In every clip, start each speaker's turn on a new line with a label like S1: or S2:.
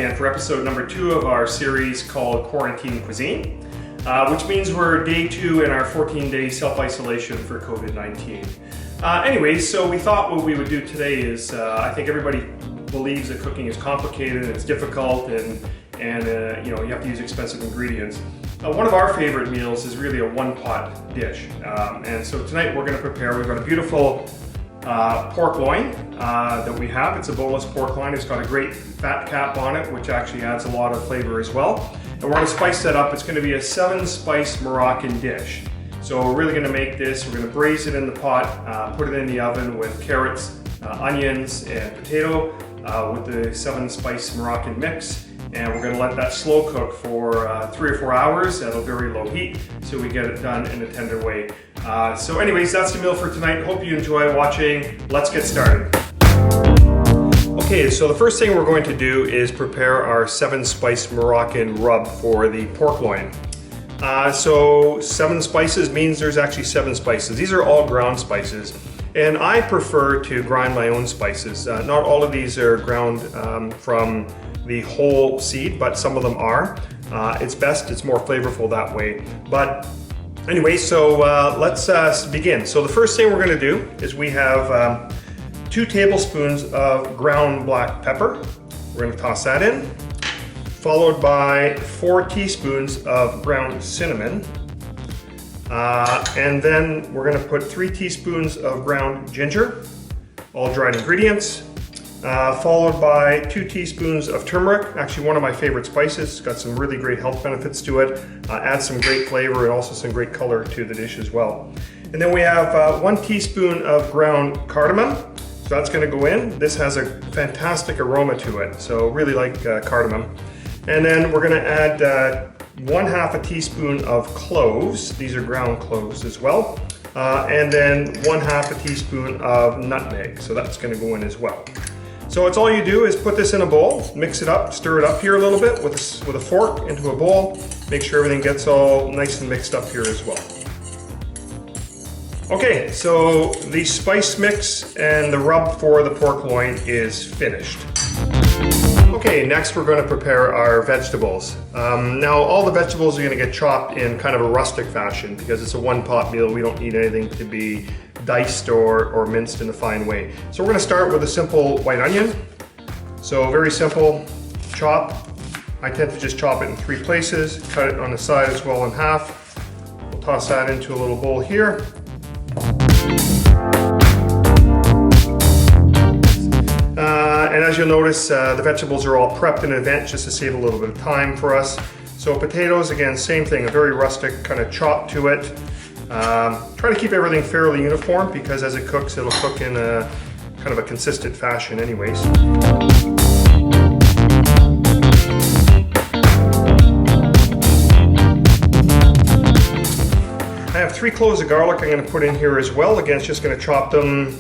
S1: again for episode number 2 of our series called Quarantine Cuisine, which means we're day 2 in our 14-day self-isolation for COVID-19. Anyways, so we thought what we would do today is, I think everybody believes that cooking is complicated and it's difficult and you know, you have to use expensive ingredients. One of our favorite meals is really a one-pot dish. And so tonight we're going to prepare, we've got a beautiful pork loin that we have. It's a boneless pork loin. It's got a great fat cap on it, which actually adds a lot of flavor as well. And we're going to spice that up. It's going to be a 7-spice Moroccan dish. So we're really going to make this, we're going to braise it in the pot, put it in the oven with carrots, onions, and potato with the 7-spice Moroccan mix. And we're going to let that slow cook for 3 or 4 hours at a very low heat so we get it done in a tender way. So anyways, that's the meal for tonight. Hope you enjoy watching. Let's get started. Okay, so the first thing we're going to do is prepare our 7-spice Moroccan rub for the pork loin. So 7 spices means there's actually 7 spices. These are all ground spices. And I prefer to grind my own spices. Not all of these are ground from the whole seed, but some of them are. It's best, it's more flavorful that way. But anyway, so let's begin. So the first thing we're going to do is we have 2 tablespoons of ground black pepper. We're going to toss that in, followed by 4 teaspoons of ground cinnamon. And then we're going to put 3 teaspoons of ground ginger, all dried ingredients. Followed by 2 teaspoons of turmeric, actually one of my favorite spices. It's got some really great health benefits to it. Adds some great flavor and also some great color to the dish as well. And then we have 1 teaspoon of ground cardamom. So that's going to go in. This has a fantastic aroma to it, so really like cardamom. And then we're going to add 1/2 teaspoon of cloves. These are ground cloves as well. And then 1/2 teaspoon of nutmeg. So that's going to go in as well. So it's all you do is put this in a bowl, mix it up, stir it up here a little bit with a fork into a bowl. Make sure everything gets all nice and mixed up here as well. Okay, so the spice mix and the rub for the pork loin is finished. Okay, next we're going to prepare our vegetables. Now all the vegetables are going to get chopped in kind of a rustic fashion because it's a one-pot meal. We don't need anything to be diced or minced in a fine way. So we're going to start with a simple white onion. So very simple chop. I tend to just chop it in 3 places, cut it on the side as well in half. We'll toss that into a little bowl here. And as you'll notice, the vegetables are all prepped in advance just to save a little bit of time for us. So potatoes, again, same thing, a very rustic kind of chop to it. Try to keep everything fairly uniform because as it cooks, it'll cook in a kind of a consistent fashion anyways. I have 3 cloves of garlic I'm going to put in here as well. Again, it's just going to chop them.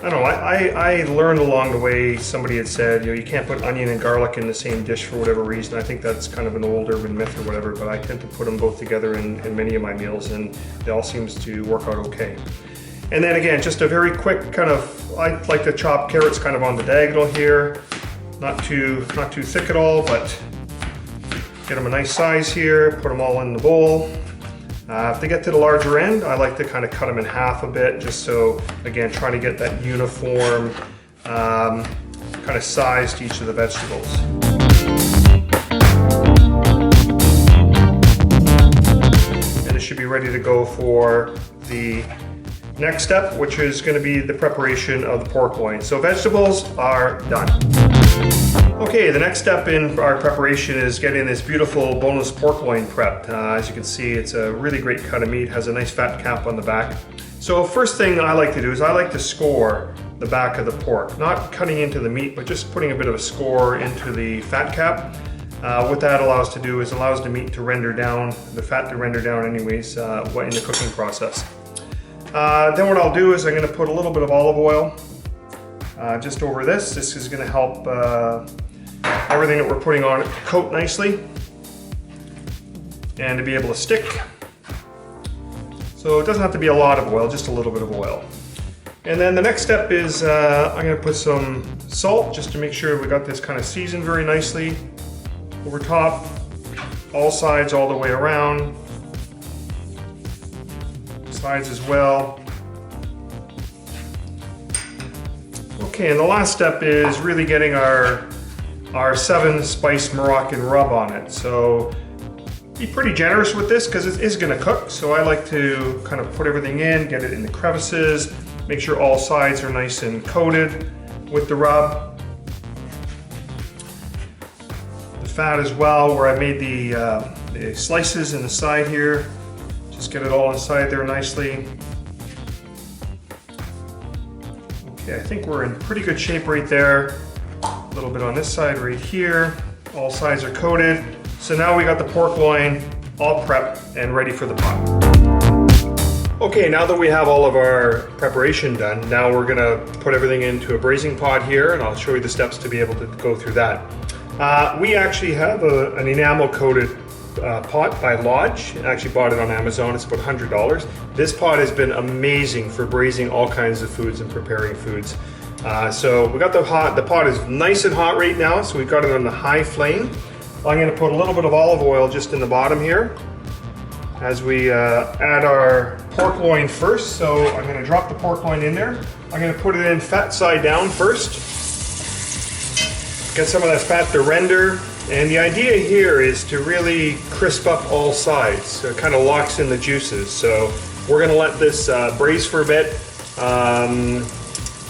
S1: I don't know, I learned along the way, somebody had said, you know, you can't put onion and garlic in the same dish for whatever reason. I think that's kind of an old urban myth or whatever, but I tend to put them both together in many of my meals and it all seems to work out okay. And then again, just a very quick kind of, I like to chop carrots kind of on the diagonal here. Not too thick at all, but get them a nice size here, put them all in the bowl. If they get to the larger end, I like to kind of cut them in half a bit, just so, again, trying to get that uniform kind of size to each of the vegetables. And it should be ready to go for the next step, which is going to be the preparation of the pork loin. So vegetables are done. Okay, the next step in our preparation is getting this beautiful boneless pork loin prepped. As you can see, it's a really great cut of meat, has a nice fat cap on the back. So first thing I like to do is I like to score the back of the pork, not cutting into the meat, but just putting a bit of a score into the fat cap. What that allows to do is allows the meat to render down, the fat to render down anyways, in the cooking process. Then what I'll do is I'm going to put a little bit of olive oil just over this. This is going to help everything that we're putting on it to coat nicely and to be able to stick. So it doesn't have to be a lot of oil, just a little bit of oil. And then the next step is I'm going to put some salt just to make sure we got this kind of seasoned very nicely. over top, all sides all the way around, sides as well. Okay, and the last step is really getting our 7-spice Moroccan rub on it. So be pretty generous with this because it is going to cook. So I like to kind of put everything in, get it in the crevices, make sure all sides are nice and coated with the rub. The fat as well, where I made the slices in the side here. Just get it all inside there nicely. Okay, I think we're in pretty good shape right there. A little bit on this side right here. All sides are coated. So now we got the pork loin all prepped and ready for the pot. Okay, now that we have all of our preparation done, now we're gonna put everything into a braising pot here, and I'll show you the steps to be able to go through that. We actually have an enamel coated pot by Lodge. I actually bought it on Amazon. It's about $100. This pot has been amazing for braising all kinds of foods and preparing foods. So we got the pot is nice and hot right now, so we've got it on the high flame. I'm going to put a little bit of olive oil just in the bottom here as we add our pork loin first. So I'm going to drop the pork loin in there. I'm going to put it in fat side down first. Get some of that fat to render. And the idea here is to really crisp up all sides, so it kind of locks in the juices. So we're going to let this braise for a bit,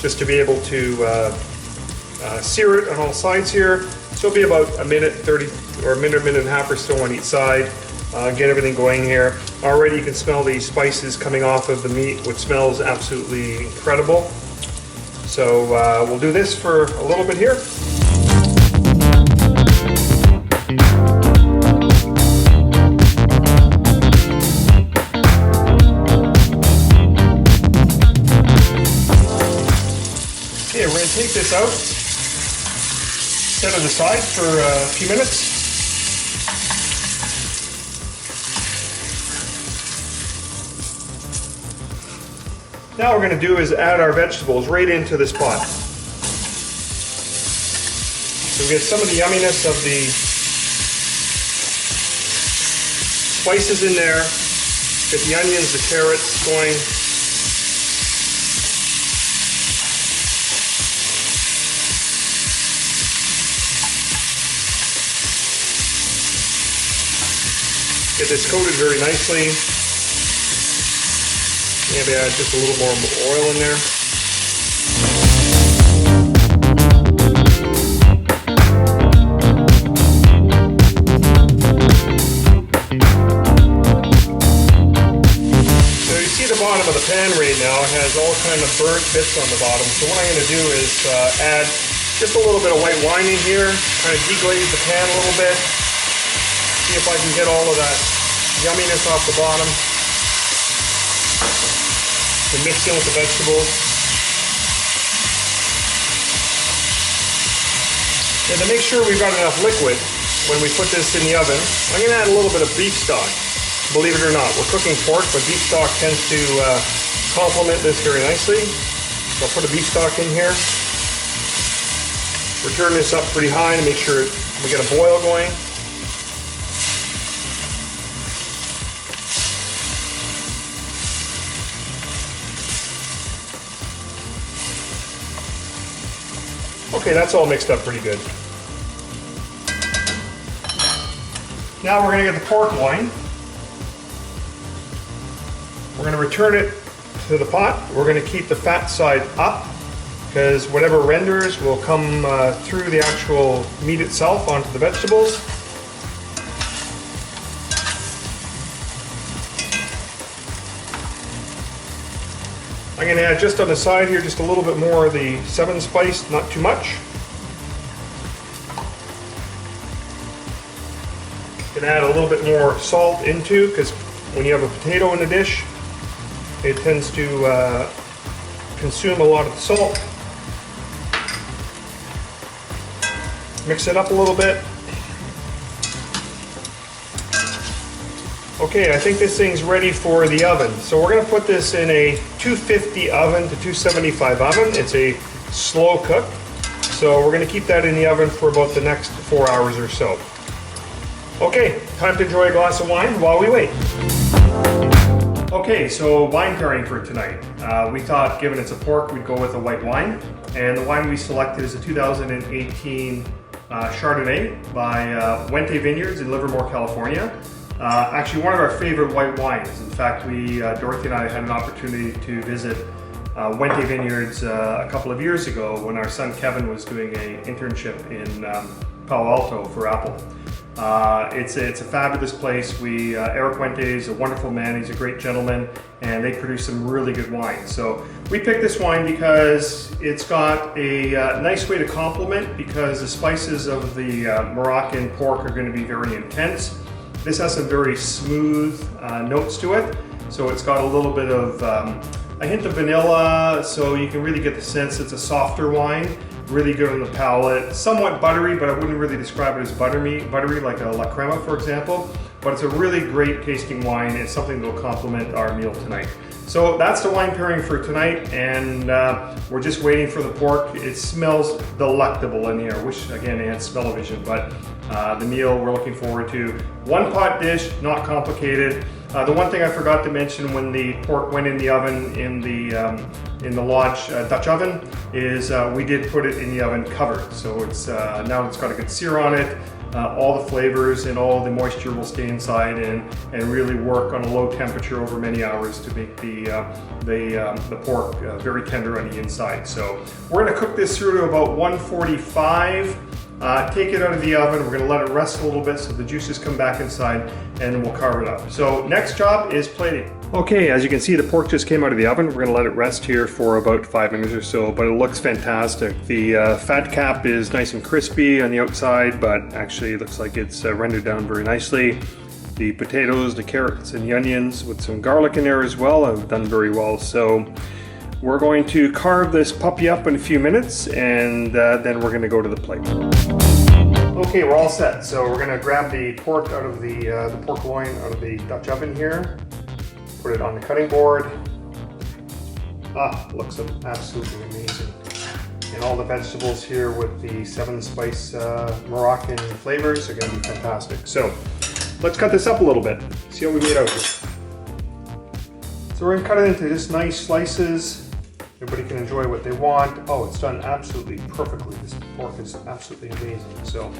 S1: just to be able to sear it on all sides here. So it'll be about a minute 30 or a minute and a half or so on each side. Get everything going here. Already you can smell the spices coming off of the meat, which smells absolutely incredible. So we'll do this for a little bit here. Okay, we're going to take this out, set it aside for a few minutes. Now what we're going to do is add our vegetables right into this pot. So we get some of the yumminess of the spices in there, get the onions, the carrots going. Get this coated very nicely. Maybe add just a little more oil in there. So you see the bottom of the pan right now has all kind of burnt bits on the bottom. So what I'm going to do is add just a little bit of white wine in here, kind of deglaze the pan a little bit. See if I can get all of that yumminess off the bottom and mix in with the vegetables. And to make sure we've got enough liquid when we put this in the oven, I'm going to add a little bit of beef stock. Believe it or not, we're cooking pork, but beef stock tends to complement this very nicely. So I'll put a beef stock in here. We're turning this up pretty high to make sure we get a boil going. Okay, that's all mixed up pretty good. Now we're going to get the pork loin. We're going to return it to the pot. We're going to keep the fat side up because whatever renders will come through the actual meat itself onto the vegetables. I'm going to add just on the side here just a little bit more of the 7-spice, not too much. You can add a little bit more salt into, because when you have a potato in the dish, it tends to consume a lot of the salt. Mix it up a little bit. Okay, I think this thing's ready for the oven. So we're going to put this in a 250 oven to 275 oven. It's a slow cook. So we're going to keep that in the oven for about the next 4 hours or so. Okay, time to enjoy a glass of wine while we wait. Okay, so wine pairing for tonight. We thought, given it's a pork, we'd go with a white wine. And the wine we selected is a 2018 Chardonnay by Wente Vineyards in Livermore, California. Actually, one of our favorite white wines. In fact, Dorothy and I had an opportunity to visit Wente Vineyards a couple of years ago when our son Kevin was doing an internship in Palo Alto for Apple. It's a fabulous place. Eric Wente is a wonderful man. He's a great gentleman, and they produce some really good wine. So we picked this wine because it's got a nice way to complement, because the spices of the Moroccan pork are going to be very intense. This has some very smooth notes to it. So it's got a little bit of a hint of vanilla, so you can really get the sense it's a softer wine. Really good on the palate, somewhat buttery, but I wouldn't really describe it as buttery like a La Crema, for example. But it's a really great tasting wine. It's something that will complement our meal tonight. So that's the wine pairing for tonight, and we're just waiting for the pork. It smells delectable in here. I wish, again, I had smell-o-vision, but the meal we're looking forward to. One pot dish, not complicated. The one thing I forgot to mention when the pork went in the oven in the Lodge Dutch oven is we did put it in the oven covered. So it's now it's got a good sear on it. All the flavors and all the moisture will stay inside and really work on a low temperature over many hours to make the pork very tender on the inside. So we're going to cook this through to about 145. Take it out of the oven. We're going to let it rest a little bit so the juices come back inside, and then we'll carve it up. So next job is plating. Okay, as you can see, the pork just came out of the oven. We're going to let it rest here for about 5 minutes or so, but it looks fantastic. The fat cap is nice and crispy on the outside, but actually it looks like it's rendered down very nicely. The potatoes, the carrots, and the onions with some garlic in there as well have done very well. So we're going to carve this puppy up in a few minutes, and then we're going to go to the plate. Okay, we're all set. So we're going to grab the pork out of the pork loin out of the Dutch oven here. Put it on the cutting board. Looks absolutely amazing. And all the vegetables here with the 7 spice Moroccan flavors are going to be fantastic. So let's cut this up a little bit. See what we made out of it. So we're going to cut it into just nice slices. Everybody can enjoy what they want. Oh, it's done absolutely perfectly. This pork is absolutely amazing. So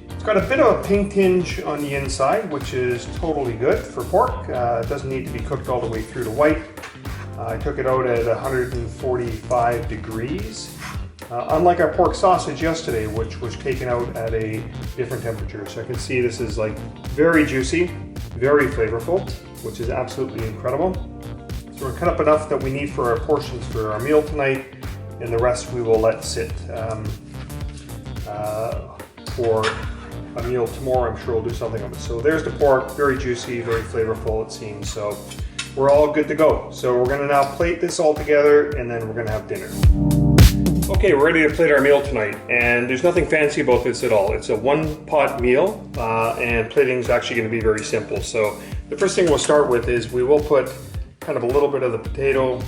S1: it's got a bit of a pink tinge on the inside, which is totally good for pork. It doesn't need to be cooked all the way through to white. I took it out at 145 degrees. Unlike our pork sausage yesterday, which was taken out at a different temperature. So I can see this is like very juicy, very flavorful, which is absolutely incredible. So we're cut up enough that we need for our portions for our meal tonight, and the rest we will let sit for a meal tomorrow. I'm sure we'll do something of it. So there's the pork, very juicy, very flavorful it seems. So we're all good to go. So we're gonna now plate this all together, and then we're gonna have dinner. Okay, we're ready to plate our meal tonight, and there's nothing fancy about this at all. It's a one-pot meal, and plating is actually gonna be very simple. So the first thing we'll start with is we will put kind of a little bit of the potato,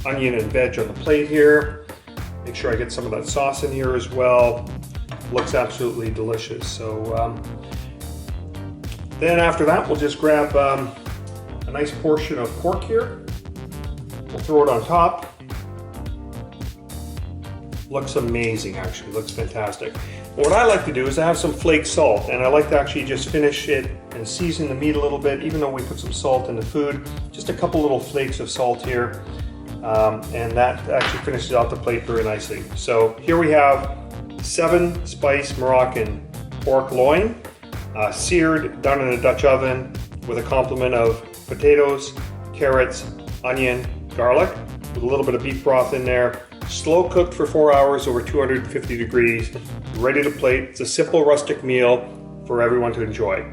S1: onion and veg on the plate here. Make sure I get some of that sauce in here as well. Looks absolutely delicious. So then after that, we'll just grab a nice portion of pork here. We'll throw it on top. Looks amazing, actually. Looks fantastic. What I like to do is I have some flake salt, and I like to actually just finish it and season the meat a little bit, even though we put some salt in the food. Just a couple little flakes of salt here, and that actually finishes out the plate very nicely. So here we have 7 spice Moroccan pork loin, seared, done in a Dutch oven with a complement of potatoes, carrots, onion, garlic, with a little bit of beef broth in there. Slow cooked for 4 hours over 250 degrees, ready to plate. It's a simple rustic meal for everyone to enjoy.